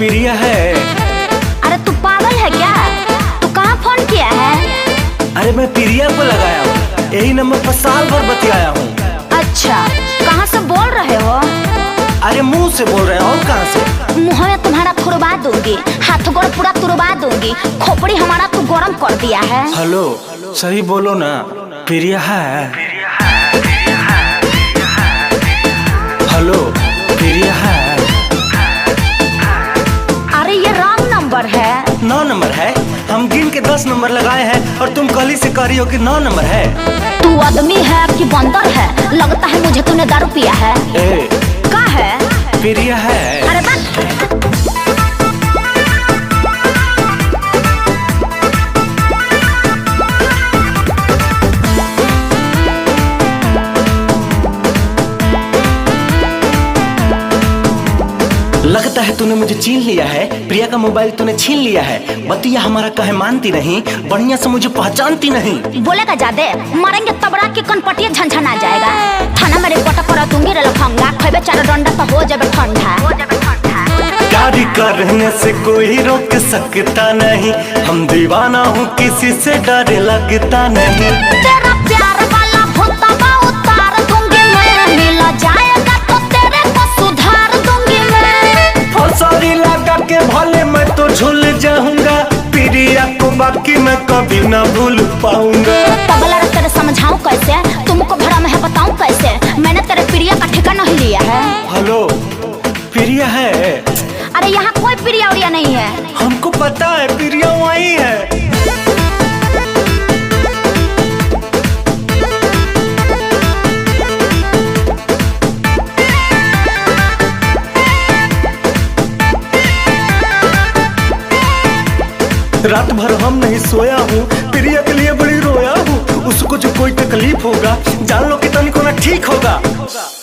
प्रिया है। अरे तू पागल है क्या? तू कहाँ फोन किया है? अरे मैं प्रिया को लगाया हूँ, यही नंबर पर साल भर बतियाया हूँ। अच्छा, कहाँ से बोल रहे हो? अरे मुंह से बोल रहे हो, और कहाँ से? मुँह में तुम्हारा तुड़वा दूंगी, हाथ गोड़ पूरा तुड़वा दूंगी, खोपड़ी हमारा तू गरम कर दिया है। हेलो, सही बोलो ना, प्रिया है। हेलो, प्रिया है। अरे ये रॉन्ग नंबर है। 9 नंबर है, हम गिन के 10 नंबर लगाए हैं और तुम कल ही से कह रही हो कि 9 नंबर है। तू आदमी है कि बंदर है? लगता है मुझे तूने दारू पिया है। का है? प्रिया है। अरे बस। लगता है तूने मुझे छीन लिया है, प्रिया का मोबाइल तूने छीन लिया है। बतिया हमारा कहे मानती नहीं, बढ़िया से मुझे पहचानती नहीं। बोलेगा ज्यादा, मारेंगे तबड़ा के कनपटिया झनझना जाएगा। थाना में रिपोर्ट कर दूंगी रे लफंगा, खेबे 4 डंडा तो हो जाबे ठंडा। प्यारी करने से कोई रोक सकता नहीं, हम दीवाना हूँ किसी से डर लगता नहीं। तेरा प्यार वाला भूतवा उतार दूंगी मैं, मिल जाएगा तो तेरे को सुधार दूंगी मैं। फौसरी लगा के भले मैं तो झूल जाऊंगा, प्रिया को बाकी मैं कभी ना भूल पाऊंगा। पगला रे, तेरे समझाऊं कैसे? तुमको भरम है बताऊं कैसे? मैंने तेरे प्रिया का ठिकाना नहीं लिया है। हेलो, प्रिया है। अरे यहाँ कोई प्रिया उरिया नहीं है। हमको पता है, प्रिया वही है। रात भर हम नहीं सोया हूँ, प्रिया के लिए बड़ी रोया हूँ। उसको जो कोई तकलीफ होगा, जान लो कि तनिको ना ठीक होगा।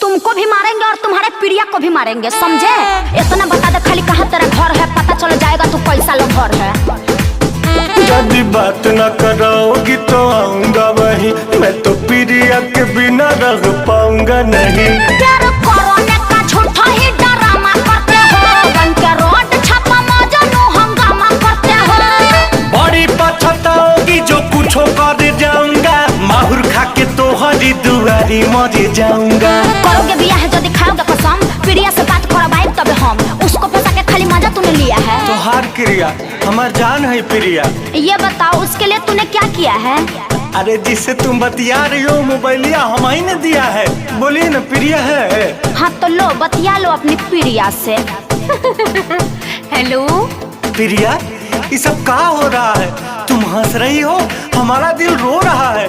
तुमको भी मारेंगे और तुम्हारे प्रिया को भी मारेंगे, समझे? इतना बता दे खाली, कहाँ तेरा घर है, पता चल जाएगा तू कैसा लोग घर है। यदि बात न कराओगी तो आऊंगा वहीं, मैं तो प्रिया के बिना रह पाऊंगा नहीं। प्यार करने का झूठा ही ड्रामा करते हो, बन के रोड छापा मजनू हंगामा करते हो। बड़ी पछताओगी जो कुछ कर जाऊंगा, माहुर खा के तो हरी दुआरी मर जाऊंगा। करोगे बिया है जो दिखाओगे कसम, प्रिया से बात करवाए तब हम, उसको फंसा के खाली मजा तूने लिया है। तो हार प्रिया हमार जान है प्रिया। ये बताओ उसके लिए तूने क्या किया है? अरे जिससे तुम बतिया रही हो मोबाइलिया हम ही ने दिया है। बोलिए ना, प्रिया है। हाँ तो लो बतिया लो अपनी प्रिया से। हेलो प्रिया, ये सब क्या हो रहा है? तुम हंस रही हो, हमारा दिल रो रहा है।